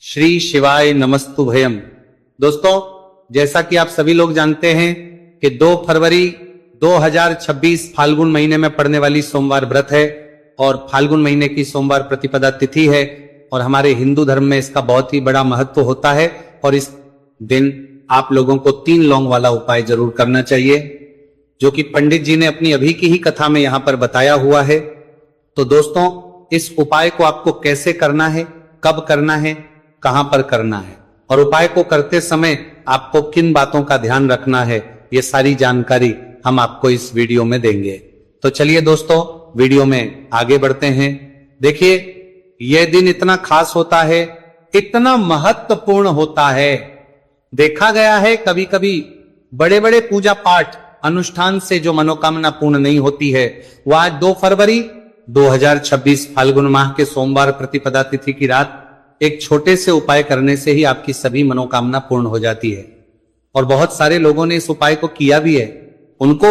श्री शिवाय नमस्तुभयम। दोस्तों, जैसा कि आप सभी लोग जानते हैं कि 2 फरवरी 2026 फाल्गुन महीने में पड़ने वाली सोमवार व्रत है और फाल्गुन महीने की सोमवार प्रतिपदा तिथि है और हमारे हिंदू धर्म में इसका बहुत ही बड़ा महत्व होता है। और इस दिन आप लोगों को 3 लौंग वाला उपाय जरूर करना चाहिए, जो कि पंडित जी ने अपनी अभी की ही कथा में यहां पर बताया हुआ है। तो दोस्तों, इस उपाय को आपको कैसे करना है, कब करना है, कहां पर करना है और उपाय को करते समय आपको किन बातों का ध्यान रखना है, ये सारी जानकारी हम आपको इस वीडियो में देंगे। तो चलिए दोस्तों, वीडियो में आगे बढ़ते हैं। देखिए, यह दिन इतना खास होता है, इतना महत्वपूर्ण होता है। देखा गया है कभी कभी बड़े बड़े पूजा पाठ अनुष्ठान से जो मनोकामना पूर्ण नहीं होती है, वह आज 2 फरवरी 2026 फाल्गुन माह के सोमवार प्रतिपदा तिथि की रात एक छोटे से उपाय करने से ही आपकी सभी मनोकामना पूर्ण हो जाती है। और बहुत सारे लोगों ने इस उपाय को किया भी है, उनको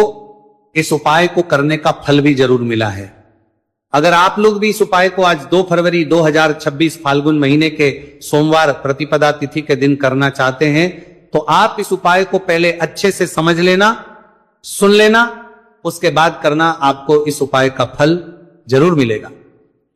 इस उपाय को करने का फल भी जरूर मिला है। अगर आप लोग भी इस उपाय को आज 2 फरवरी 2026 फाल्गुन महीने के सोमवार प्रतिपदा तिथि के दिन करना चाहते हैं, तो आप इस उपाय को पहले अच्छे से समझ लेना, सुन लेना, उसके बाद करना। आपको इस उपाय का फल जरूर मिलेगा।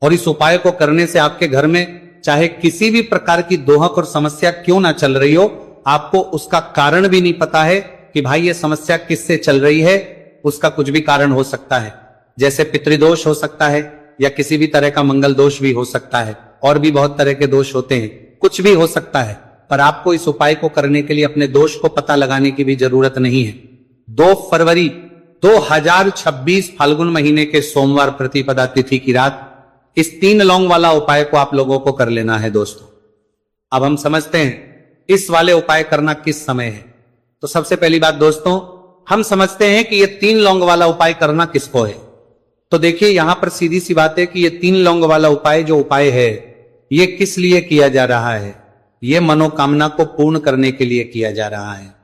और इस उपाय को करने से आपके घर में चाहे किसी भी प्रकार की दोहक और समस्या क्यों ना चल रही हो, आपको उसका कारण भी नहीं पता है कि भाई ये समस्या किससे चल रही है, उसका कुछ भी कारण हो सकता है। जैसे पितृदोष हो सकता है या किसी भी तरह का मंगल दोष भी हो सकता है, और भी बहुत तरह के दोष होते हैं, कुछ भी हो सकता है। पर आपको इस उपाय को करने के लिए अपने दोष को पता लगाने की भी जरूरत नहीं है। 2 फरवरी 2026 फाल्गुन महीने के सोमवार प्रतिपदा तिथि की रात इस 3 लौंग वाला उपाय को आप लोगों को कर लेना है। दोस्तों, अब हम समझते हैं इस वाले उपाय करना किस समय है। तो सबसे पहली बात दोस्तों, हम समझते हैं कि ये 3 लौंग वाला उपाय करना किसको है। तो देखिए, यहां पर सीधी सी बात है कि ये 3 लौंग वाला उपाय जो उपाय है, ये किस लिए किया जा रहा है। ये मनोकामना को पूर्ण करने के लिए किया जा रहा है।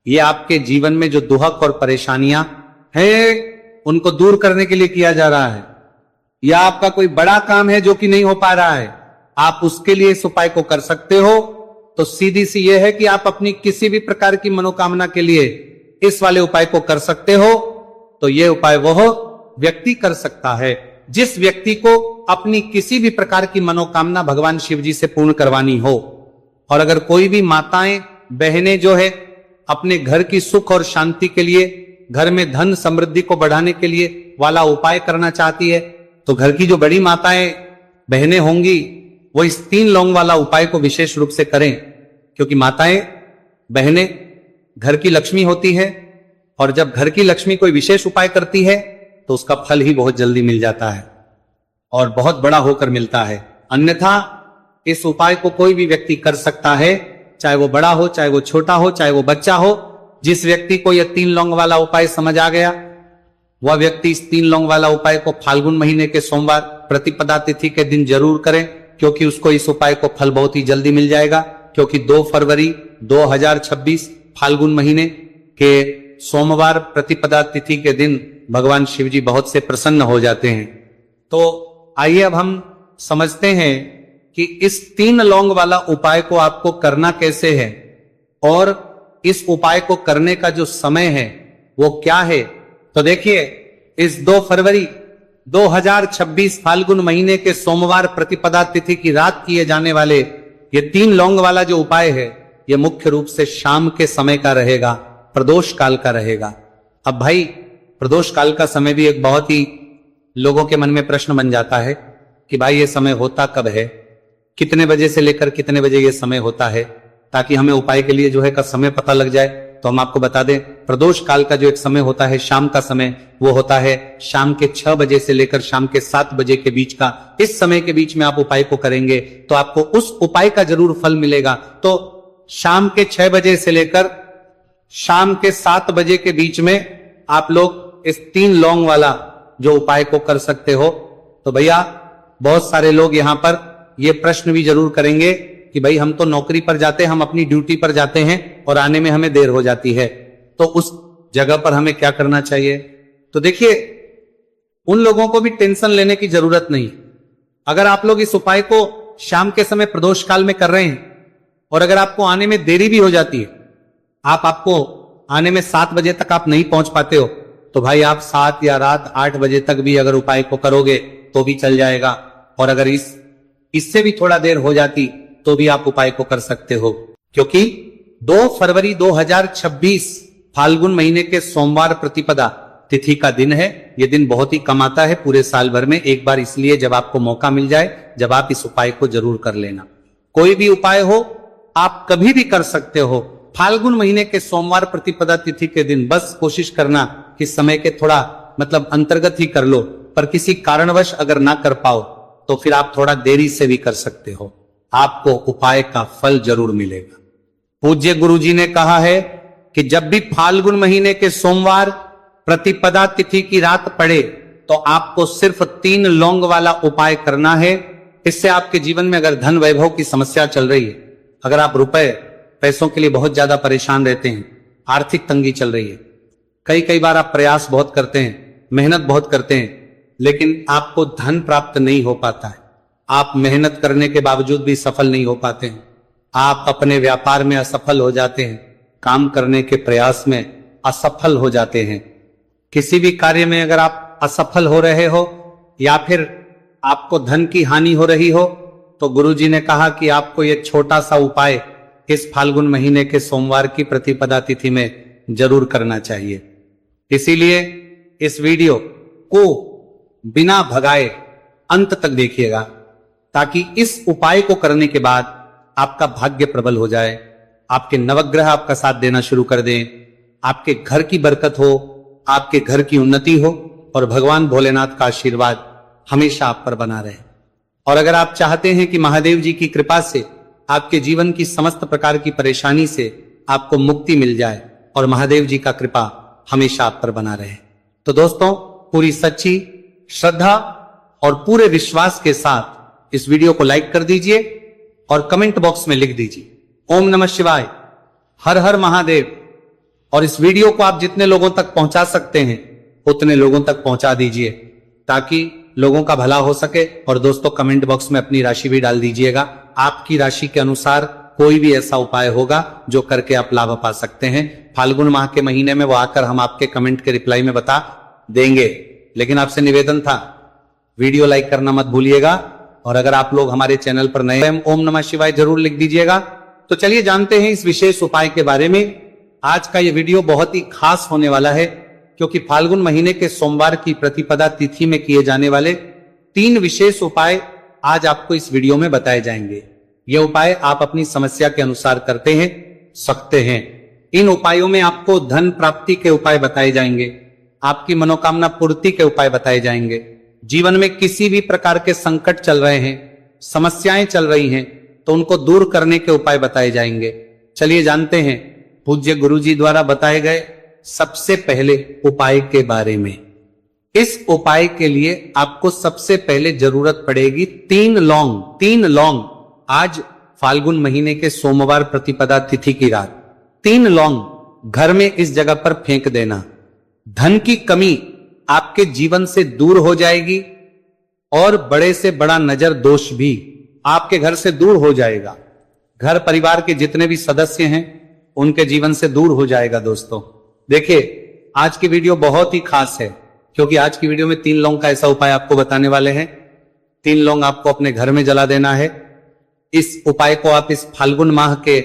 ये आपके जीवन में जो दुहक और परेशानियां हैं, उनको दूर करने के लिए किया जा रहा है। या आपका कोई बड़ा काम है जो कि नहीं हो पा रहा है, आप उसके लिए इस उपाय को कर सकते हो। तो सीधी सी यह है कि आप अपनी किसी भी प्रकार की मनोकामना के लिए इस वाले उपाय को कर सकते हो। तो यह उपाय वह व्यक्ति कर सकता है जिस व्यक्ति को अपनी किसी भी प्रकार की मनोकामना भगवान शिव जी से पूर्ण करवानी हो। और अगर कोई भी माताएं बहनें जो है अपने घर की सुख और शांति के लिए, घर में धन समृद्धि को बढ़ाने के लिए वाला उपाय करना चाहती है, तो घर की जो बड़ी माताएं बहनें होंगी वो इस 3 लौंग वाला उपाय को विशेष रूप से करें, क्योंकि माताएं बहनें घर की लक्ष्मी होती है। और जब घर की लक्ष्मी कोई विशेष उपाय करती है तो उसका फल ही बहुत जल्दी मिल जाता है और बहुत बड़ा होकर मिलता है। अन्यथा इस उपाय को कोई भी व्यक्ति कर सकता है, चाहे वो बड़ा हो, चाहे वो छोटा हो, चाहे वो बच्चा हो। जिस व्यक्ति को यह 3 लौंग वाला उपाय समझ आ गया, वह व्यक्ति इस 3 लौंग वाला उपाय को फाल्गुन महीने के सोमवार प्रतिपदा तिथि के दिन जरूर करें, क्योंकि उसको इस उपाय को फल बहुत ही जल्दी मिल जाएगा। क्योंकि 2 फरवरी 2026 फाल्गुन महीने के सोमवार प्रतिपदा तिथि के दिन भगवान शिव जी बहुत से प्रसन्न हो जाते हैं। तो आइए अब हम समझते हैं कि इस 3 लौंग वाला उपाय को आपको करना कैसे है और इस उपाय को करने का जो समय है वो क्या है। तो देखिए, इस 2 फरवरी 2026 फाल्गुन महीने के सोमवार प्रतिपदा तिथि की रात किए जाने वाले ये 3 लौंग वाला जो उपाय है, ये मुख्य रूप से शाम के समय का रहेगा, प्रदोष काल का रहेगा। अब भाई, प्रदोष काल का समय भी एक बहुत ही लोगों के मन में प्रश्न बन जाता है कि भाई ये समय होता कब है, कितने बजे से लेकर कितने बजे ये समय होता है, ताकि हमें उपाय के लिए जो है का समय पता लग जाए। तो हम आपको बता दें, प्रदोष काल का जो एक समय होता है, शाम का समय, वो होता है शाम के 6 बजे से लेकर शाम के 7 बजे के बीच का। इस समय के बीच में आप उपाय को करेंगे तो आपको उस उपाय का जरूर फल मिलेगा। तो शाम के 6 बजे से लेकर शाम के 7 बजे के बीच में आप लोग इस 3 लौंग वाला जो उपाय को कर सकते हो। तो भैया, बहुत सारे लोग यहां पर ये प्रश्न भी जरूर करेंगे कि भाई हम तो नौकरी पर जाते हैं, हम अपनी ड्यूटी पर जाते हैं और आने में हमें देर हो जाती है, तो उस जगह पर हमें क्या करना चाहिए। तो देखिए, उन लोगों को भी टेंशन लेने की जरूरत नहीं। अगर आप लोग इस उपाय को शाम के समय प्रदोष काल में कर रहे हैं और अगर आपको आने में देरी भी हो जाती है, आपको आने में 7 बजे तक आप नहीं पहुंच पाते हो, तो भाई आप 7 या रात 8 बजे तक भी अगर उपाय को करोगे तो भी चल जाएगा। और अगर इससे भी थोड़ा देर हो जाती तो भी आप उपाय को कर सकते हो, क्योंकि 2 फरवरी 2026 फाल्गुन महीने के सोमवार प्रतिपदा तिथि का दिन है। यह दिन बहुत ही कम आता है पूरे साल भर में, एक बार इसलिए जब आपको मौका मिल जाए, जब आप इस उपाय को जरूर कर लेना। कोई भी उपाय हो आप कभी भी कर सकते हो, फाल्गुन महीने के सोमवार प्रतिपदा तिथि के दिन बस कोशिश करना कि समय के थोड़ा अंतर्गत ही कर लो, पर किसी कारणवश अगर ना कर पाओ तो फिर आप थोड़ा देरी से भी कर सकते हो, आपको उपाय का फल जरूर मिलेगा। पूज्य गुरुजी ने कहा है कि जब भी फाल्गुन महीने के सोमवार प्रतिपदा तिथि की रात पड़े तो आपको सिर्फ 3 लौंग वाला उपाय करना है। इससे आपके जीवन में अगर धन वैभव की समस्या चल रही है, अगर आप पैसों के लिए बहुत ज्यादा परेशान रहते हैं, आर्थिक तंगी चल रही है, कई बार आप प्रयास बहुत करते हैं, मेहनत बहुत करते हैं, लेकिन आपको धन प्राप्त नहीं हो पाता है, आप मेहनत करने के बावजूद भी सफल नहीं हो पाते हैं, आप अपने व्यापार में असफल हो जाते हैं, काम करने के प्रयास में असफल हो जाते हैं, किसी भी कार्य में अगर आप असफल हो रहे हो या फिर आपको धन की हानि हो रही हो, तो गुरुजी ने कहा कि आपको यह छोटा सा उपाय इस फाल्गुन महीने के सोमवार की प्रतिपदा तिथि में जरूर करना चाहिए। इसीलिए इस वीडियो को बिना भगाए अंत तक देखिएगा, ताकि इस उपाय को करने के बाद आपका भाग्य प्रबल हो जाए, आपके नवग्रह आपका साथ देना शुरू कर दें, आपके घर की बरकत हो, आपके घर की उन्नति हो और भगवान भोलेनाथ का आशीर्वाद हमेशा आप पर बना रहे। और अगर आप चाहते हैं कि महादेव जी की कृपा से आपके जीवन की समस्त प्रकार की परेशानी से आपको मुक्ति मिल जाए और महादेव जी का कृपा हमेशा आप पर बना रहे, तो दोस्तों पूरी सच्ची श्रद्धा और पूरे विश्वास के साथ इस वीडियो को लाइक कर दीजिए और कमेंट बॉक्स में लिख दीजिए ओम नमः शिवाय, हर हर महादेव। और इस वीडियो को आप जितने लोगों तक पहुंचा सकते हैं उतने लोगों तक पहुंचा दीजिए, ताकि लोगों का भला हो सके। और दोस्तों कमेंट बॉक्स में अपनी राशि भी डाल दीजिएगा, आपकी राशि के अनुसार कोई भी ऐसा उपाय होगा जो करके आप लाभ पा सकते हैं। फाल्गुन माह के महीने में वो आकर हम आपके कमेंट के रिप्लाई में बता देंगे, लेकिन आपसे निवेदन था वीडियो लाइक करना मत भूलिएगा। और अगर आप लोग हमारे चैनल पर नए हैं, ओम नमः शिवाय जरूर लिख दीजिएगा। तो चलिए जानते हैं इस विशेष उपाय के बारे में। आज का ये वीडियो बहुत ही खास होने वाला है, क्योंकि फाल्गुन महीने के सोमवार की प्रतिपदा तिथि में किए जाने वाले 3 विशेष उपाय आज आपको इस वीडियो में बताए जाएंगे। ये उपाय आप अपनी समस्या के अनुसार करते हैं सकते हैं। इन उपायों में आपको धन प्राप्ति के उपाय बताए जाएंगे, आपकी मनोकामना पूर्ति के उपाय बताए जाएंगे। जीवन में किसी भी प्रकार के संकट चल रहे हैं, समस्याएं चल रही हैं, तो उनको दूर करने के उपाय बताए जाएंगे। चलिए जानते हैं पूज्य गुरुजी द्वारा बताए गए सबसे पहले उपाय के बारे में। इस उपाय के लिए आपको सबसे पहले जरूरत पड़ेगी 3 लौंग। आज फाल्गुन महीने के सोमवार प्रतिपदा तिथि की रात 3 लौंग घर में इस जगह पर फेंक देना। धन की कमी आपके जीवन से दूर हो जाएगी और बड़े से बड़ा नजर दोष भी आपके घर से दूर हो जाएगा। घर परिवार के जितने भी सदस्य हैं उनके जीवन से दूर हो जाएगा। दोस्तों देखिए आज की वीडियो बहुत ही खास है, क्योंकि आज की वीडियो में 3 लौंग का ऐसा उपाय आपको बताने वाले हैं। 3 लौंग आपको अपने घर में जला देना है। इस उपाय को आप इस फाल्गुन माह के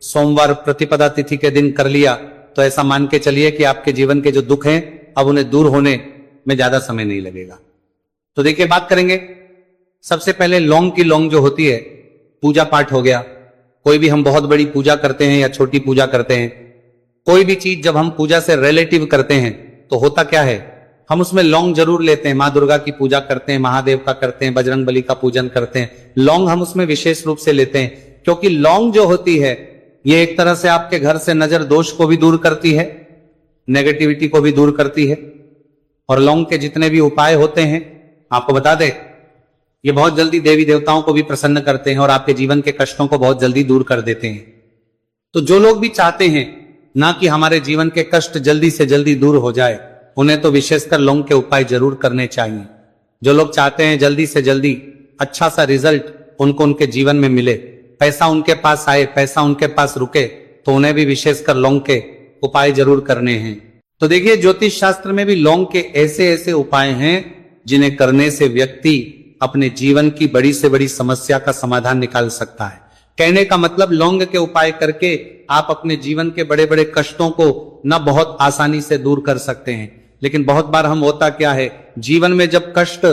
सोमवार प्रतिपदा तिथि के दिन कर लिया तो ऐसा मान के चलिए कि आपके जीवन के जो दुख हैं अब उन्हें दूर होने में ज्यादा समय नहीं लगेगा। तो देखिए बात करेंगे सबसे पहले लौंग की। लौंग जो होती है पूजा पाठ हो गया, कोई भी हम बहुत बड़ी पूजा करते हैं या छोटी पूजा करते हैं, कोई भी चीज जब हम पूजा से रिलेटिव करते हैं तो होता क्या है, हम उसमें लौंग जरूर लेते हैं। माँ दुर्गा की पूजा करते हैं, महादेव का करते हैं, बजरंगबली का पूजन करते हैं, लौंग हम उसमें विशेष रूप से लेते हैं, क्योंकि लौंग जो होती है ये एक तरह से आपके घर से नजर दोष को भी दूर करती है, नेगेटिविटी को भी दूर करती है। और लौंग के जितने भी उपाय होते हैं आपको बता दें, ये बहुत जल्दी देवी देवताओं को भी प्रसन्न करते हैं और आपके जीवन के कष्टों को बहुत जल्दी दूर कर देते हैं। तो जो लोग भी चाहते हैं ना कि हमारे जीवन के कष्ट जल्दी से जल्दी दूर हो जाए, उन्हें तो विशेषकर लौंग के उपाय जरूर करने चाहिए। जो लोग चाहते हैं जल्दी से जल्दी अच्छा सा रिजल्ट उनको उनके जीवन में मिले, पैसा उनके पास आए, पैसा उनके पास रुके, तो उन्हें भी विशेषकर लौंग के उपाय जरूर करने हैं। तो देखिए, ज्योतिष शास्त्र में भी लौंग के ऐसे ऐसे उपाय हैं जिन्हें करने से व्यक्ति अपने जीवन की बड़ी से बड़ी समस्या का समाधान निकाल सकता है। कहने का मतलब, लौंग के उपाय करके आप अपने जीवन के बड़े बड़े कष्टों को न बहुत आसानी से दूर कर सकते हैं। लेकिन बहुत बार हम होता क्या है, जीवन में जब कष्ट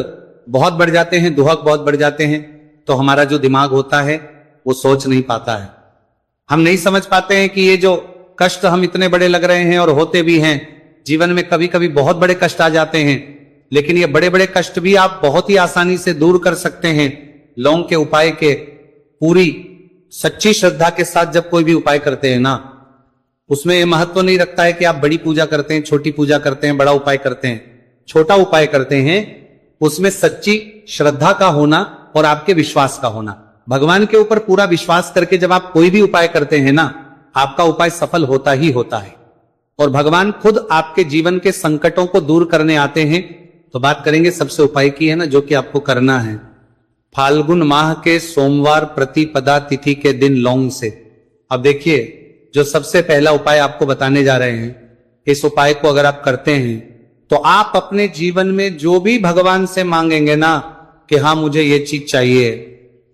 बहुत बढ़ जाते हैं, दुहक बहुत बढ़ जाते हैं, तो हमारा जो दिमाग होता है वो सोच नहीं पाता है। हम नहीं समझ पाते हैं कि ये जो कष्ट हम इतने बड़े लग रहे हैं और होते भी हैं, जीवन में कभी कभी बहुत बड़े कष्ट आ जाते हैं, लेकिन ये बड़े बड़े कष्ट भी आप बहुत ही आसानी से दूर कर सकते हैं लौंग के उपाय के पूरी सच्ची श्रद्धा के साथ। जब कोई भी उपाय करते हैं ना, उसमें यह महत्व नहीं रखता है कि आप बड़ी पूजा करते हैं, छोटी पूजा करते हैं, बड़ा उपाय करते हैं, छोटा उपाय करते हैं, उसमें सच्ची श्रद्धा का होना और आपके विश्वास का होना। भगवान के ऊपर पूरा विश्वास करके जब आप कोई भी उपाय करते हैं ना, आपका उपाय सफल होता ही होता है और भगवान खुद आपके जीवन के संकटों को दूर करने आते हैं। तो बात करेंगे सबसे उपाय की है ना, जो कि आपको करना है फाल्गुन माह के सोमवार प्रतिपदा तिथि के दिन लौंग से। अब देखिए, जो सबसे पहला उपाय आपको बताने जा रहे हैं, इस उपाय को अगर आप करते हैं तो आप अपने जीवन में जो भी भगवान से मांगेंगे ना कि हाँ मुझे ये चीज चाहिए,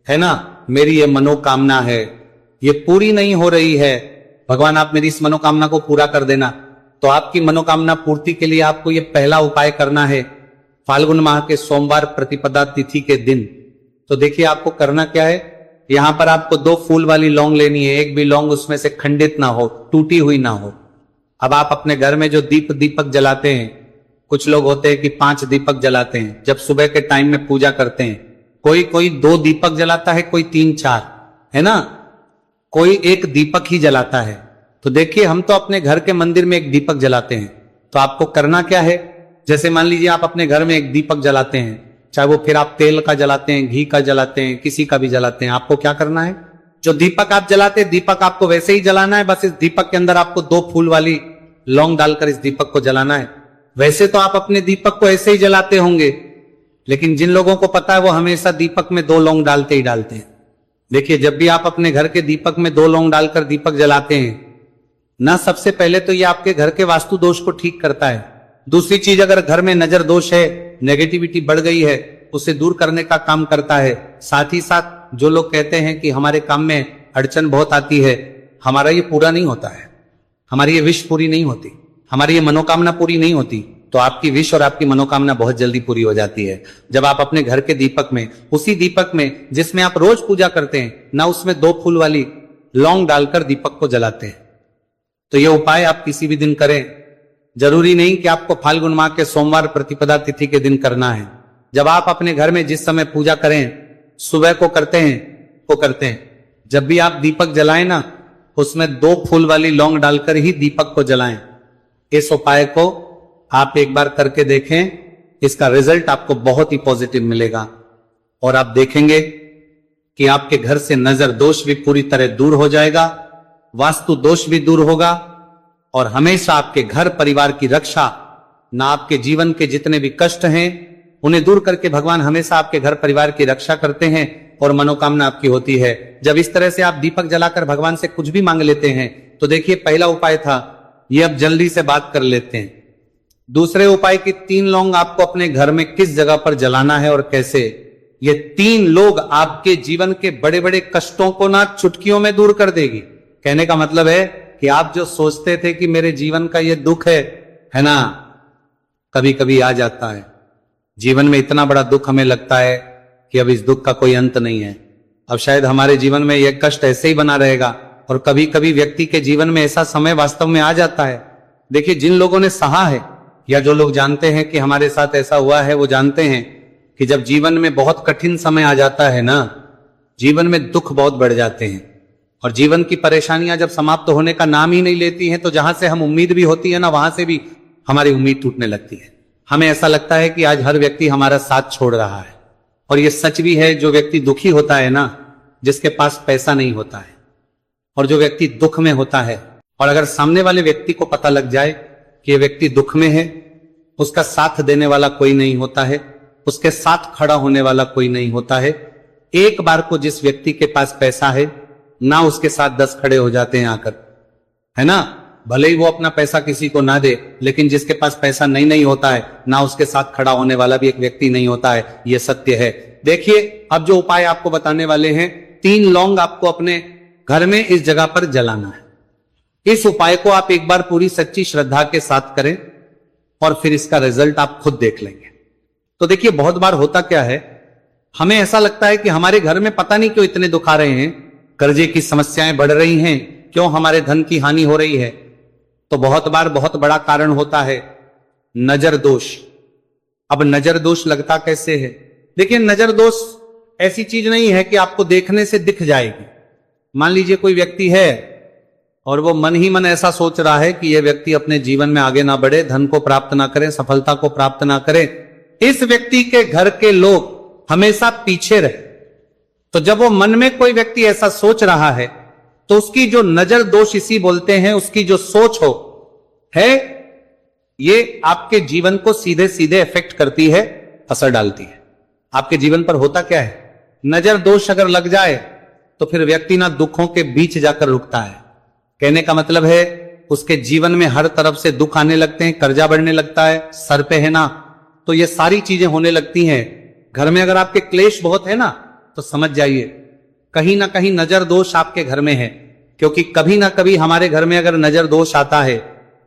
है ना, मेरी ये मनोकामना है, ये पूरी नहीं हो रही है, भगवान आप मेरी इस मनोकामना को पूरा कर देना। तो आपकी मनोकामना पूर्ति के लिए आपको ये पहला उपाय करना है फाल्गुन माह के सोमवार प्रतिपदा तिथि के दिन। तो देखिए, आपको करना क्या है, यहां पर आपको 2 फूल वाली लौंग लेनी है। एक भी लौंग उसमें से खंडित ना हो, टूटी हुई ना हो। अब आप अपने घर में जो दीपक जलाते हैं, कुछ लोग होते हैं कि 5 दीपक जलाते हैं जब सुबह के टाइम में पूजा करते हैं। कोई 2 दीपक जलाता है, कोई 3-4, है ना, कोई 1 दीपक ही जलाता है। तो देखिए, हम तो अपने घर के मंदिर में 1 दीपक जलाते हैं। तो आपको करना क्या है, जैसे मान लीजिए आप अपने घर में 1 दीपक जलाते हैं, चाहे वो फिर आप तेल का जलाते हैं, घी का जलाते हैं, किसी का भी जलाते हैं, आपको क्या करना है, जो दीपक आप जलाते हैं, दीपक आपको वैसे ही जलाना है। बस इस दीपक के अंदर आपको 2 फूल वाली लौंग डालकर इस दीपक को जलाना है। वैसे तो आप अपने दीपक को ऐसे ही जलाते होंगे, लेकिन जिन लोगों को पता है वो हमेशा दीपक में 2 लौंग डालते ही डालते हैं। देखिए, जब भी आप अपने घर के दीपक में 2 लौंग डालकर दीपक जलाते हैं ना, सबसे पहले तो ये आपके घर के वास्तु दोष को ठीक करता है। दूसरी चीज, अगर घर में नजर दोष है, नेगेटिविटी बढ़ गई है, उसे दूर करने का काम करता है। साथ ही साथ जो लोग कहते हैं कि हमारे काम में अड़चन बहुत आती है, हमारा ये पूरा नहीं होता है, हमारी ये विश पूरी नहीं होती, हमारी ये मनोकामना पूरी नहीं होती, तो आपकी विश और आपकी मनोकामना बहुत जल्दी पूरी हो जाती है जब आप अपने घर के दीपक में, उसी दीपक में जिसमें आप रोज पूजा करते हैं ना, उसमें 2 फूल वाली लौंग डालकर दीपक को जलाते हैं। तो ये उपाय आप किसी भी दिन करें, जरूरी नहीं कि आपको फाल्गुन माह के सोमवार प्रतिपदा तिथि के दिन करना है। जब आप अपने घर में जिस समय पूजा करें, सुबह को करते हैं, जब भी आप दीपक जलाएं ना, उसमें 2 फूल वाली लौंग डालकर ही दीपक को जलाएं। इस उपाय को आप एक बार करके देखें, इसका रिजल्ट आपको बहुत ही पॉजिटिव मिलेगा और आप देखेंगे कि आपके घर से नजर दोष भी पूरी तरह दूर हो जाएगा, वास्तु दोष भी दूर होगा और हमेशा आपके घर परिवार की रक्षा, ना आपके जीवन के जितने भी कष्ट हैं उन्हें दूर करके भगवान हमेशा आपके घर परिवार की रक्षा करते हैं और मनोकामना आपकी होती है। जब इस तरह से आप दीपक जलाकर भगवान से कुछ भी मांग लेते हैं, तो देखिए, पहला उपाय था ये, अब जल्दी से बात कर लेते हैं। दूसरे उपाय की 3 लौंग आपको अपने घर में किस जगह पर जलाना है और कैसे, ये 3 लोग आपके जीवन के बड़े बड़े कष्टों को ना चुटकियों में दूर कर देगी। कहने का मतलब है कि आप जो सोचते थे कि मेरे जीवन का ये दुख है ना, कभी कभी आ जाता है जीवन में, इतना बड़ा दुख हमें लगता है कि अब इस दुख का कोई अंत नहीं है, अब शायद हमारे जीवन में यह कष्ट ऐसे ही बना रहेगा। और कभी कभी व्यक्ति के जीवन में ऐसा समय वास्तव में आ जाता है। देखिए, जिन लोगों ने सहा है या जो लोग जानते हैं कि हमारे साथ ऐसा हुआ है, वो जानते हैं कि जब जीवन में बहुत कठिन समय आ जाता है ना, जीवन में दुख बहुत बढ़ जाते हैं और जीवन की परेशानियां जब समाप्त होने का नाम ही नहीं लेती हैं, तो जहां से हम उम्मीद भी होती है ना, वहां से भी हमारी उम्मीद टूटने लगती है। हमें ऐसा लगता है कि आज हर व्यक्ति हमारा साथ छोड़ रहा है। और ये सच भी है, जो व्यक्ति दुखी होता है ना, जिसके पास पैसा नहीं होता है, और जो व्यक्ति दुख में होता है, और अगर सामने वाले व्यक्ति को पता लग जाए कि ये व्यक्ति दुख में है, उसका साथ देने वाला कोई नहीं होता है, उसके साथ खड़ा होने वाला कोई नहीं होता है, एक बार को जिस व्यक्ति के पास पैसा है ना उसके साथ 10 खड़े हो जाते हैं आकर, है ना। भले ही वो अपना पैसा किसी को ना दे, लेकिन जिसके पास पैसा नहीं होता है ना उसके साथ खड़ा होने वाला भी एक व्यक्ति नहीं होता है, यह सत्य है। देखिए अब जो उपाय आपको बताने वाले हैं, 3 लौंग आपको अपने घर में इस जगह पर जलाना है। इस उपाय को आप एक बार पूरी सच्ची श्रद्धा के साथ करें और फिर इसका रिजल्ट आप खुद देख लेंगे। तो देखिए बहुत बार होता क्या है, हमें ऐसा लगता है कि हमारे घर में पता नहीं क्यों इतने दुख आ रहे हैं, कर्जे की समस्याएं बढ़ रही हैं, क्यों हमारे धन की हानि हो रही है। तो बहुत बार बहुत बड़ा कारण होता है नजर दोष। अब नजर दोष लगता कैसे है? देखिए नजर दोष ऐसी चीज नहीं है कि आपको देखने से दिख जाएगी। मान लीजिए कोई व्यक्ति है और वो मन ही मन ऐसा सोच रहा है कि यह व्यक्ति अपने जीवन में आगे ना बढ़े, धन को प्राप्त ना करे, सफलता को प्राप्त ना करे, इस व्यक्ति के घर के लोग हमेशा पीछे रहे। तो जब वो मन में कोई व्यक्ति ऐसा सोच रहा है तो उसकी जो नजर दोष इसी बोलते हैं, उसकी जो सोच हो है, ये आपके जीवन को सीधे सीधे इफेक्ट करती है, असर डालती है। आपके जीवन पर होता क्या है, नजर दोष अगर लग जाए तो फिर व्यक्ति ना दुखों के बीच जाकर रुकता है। कहने का मतलब है उसके जीवन में हर तरफ से दुख आने लगते हैं, कर्जा बढ़ने लगता है, सर पे है ना, तो ये सारी चीजें होने लगती हैं। घर में अगर आपके क्लेश बहुत है ना तो समझ जाइए कहीं ना कहीं नजर दोष आपके घर में है। क्योंकि कभी ना कभी हमारे घर में अगर नजर दोष आता है,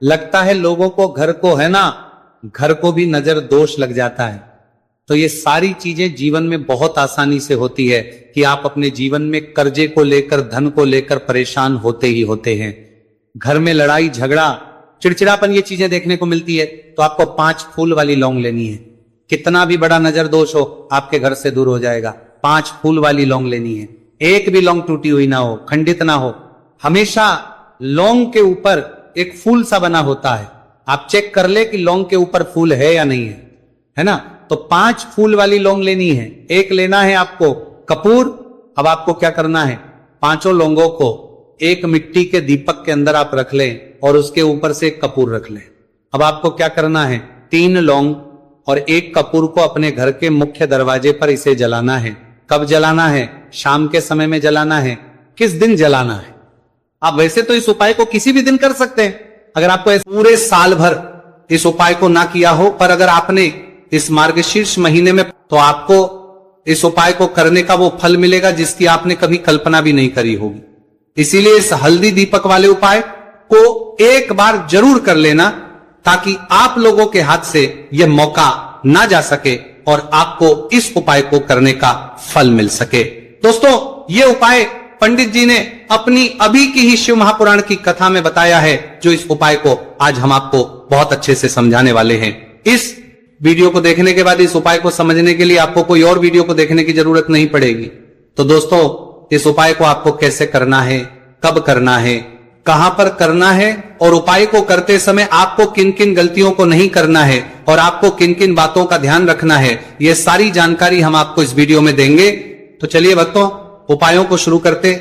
लगता है लोगों को, घर को है ना, घर को भी नजर दोष लग जाता है। तो ये सारी चीजें जीवन में बहुत आसानी से होती है कि आप अपने जीवन में कर्जे को लेकर, धन को लेकर परेशान होते ही होते हैं। घर में लड़ाई झगड़ा, चिड़चिड़ापन, ये चीजें देखने को मिलती है। तो आपको 5 फूल वाली लौंग लेनी है। कितना भी बड़ा नजर दोष हो आपके घर से दूर हो जाएगा। 5 फूल वाली लौंग लेनी है। एक भी लौंग टूटी हुई ना हो, खंडित ना हो। हमेशा लौंग के ऊपर एक फूल सा बना होता है, आप चेक कर ले कि लौंग के ऊपर फूल है या नहीं है ना। तो 5 फूल वाली लौंग लेनी है। एक लेना है आपको कपूर। अब आपको क्या करना है, 5 लौंगों को एक मिट्टी के दीपक के अंदर आप रख लें और उसके ऊपर से एक कपूर रख लें। अब आपको क्या करना है, 3 लौंग और 1 कपूर को अपने घर के मुख्य दरवाजे पर इसे जलाना है। कब जलाना है, शाम के समय में जलाना है। किस दिन जलाना है, आप वैसे तो इस उपाय को किसी भी दिन कर सकते हैं, अगर आपको पूरे साल भर इस उपाय को ना किया हो, पर अगर आपने इस मार्गशीर्ष महीने में, तो आपको इस उपाय को करने का वो फल मिलेगा जिसकी आपने कभी कल्पना भी नहीं करी होगी। इसीलिए इस हल्दी दीपक वाले उपाय को एक बार जरूर कर लेना, ताकि आप लोगों के हाथ से यह मौका ना जा सके और आपको इस उपाय को करने का फल मिल सके। दोस्तों ये उपाय पंडित जी ने अपनी अभी की ही शिव महापुराण की कथा में बताया है, जो इस उपाय को आज हम आपको बहुत अच्छे से समझाने वाले हैं। इस वीडियो को देखने के बाद इस उपाय को समझने के लिए आपको कोई और वीडियो को देखने की जरूरत नहीं पड़ेगी। तो दोस्तों इस उपाय को आपको कैसे करना है, कब करना है, कहां पर करना है और उपाय को करते समय आपको किन किन गलतियों को नहीं करना है और आपको किन किन बातों का ध्यान रखना है, ये सारी जानकारी हम आपको इस वीडियो में देंगे। तो चलिए भक्तों उपायों को शुरू करते।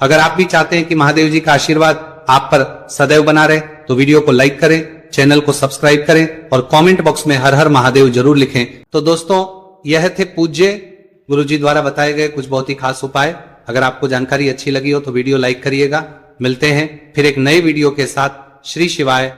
अगर आप भी चाहते हैं कि महादेव जी का आशीर्वाद आप पर सदैव बना रहे तो वीडियो को लाइक करें, चैनल को सब्सक्राइब करें और कमेंट बॉक्स में हर हर महादेव जरूर लिखें। तो दोस्तों यह थे पूज्य गुरुजी द्वारा बताए गए कुछ बहुत ही खास उपाय। अगर आपको जानकारी अच्छी लगी हो तो वीडियो लाइक करिएगा। मिलते हैं फिर एक नए वीडियो के साथ। श्री शिवाय।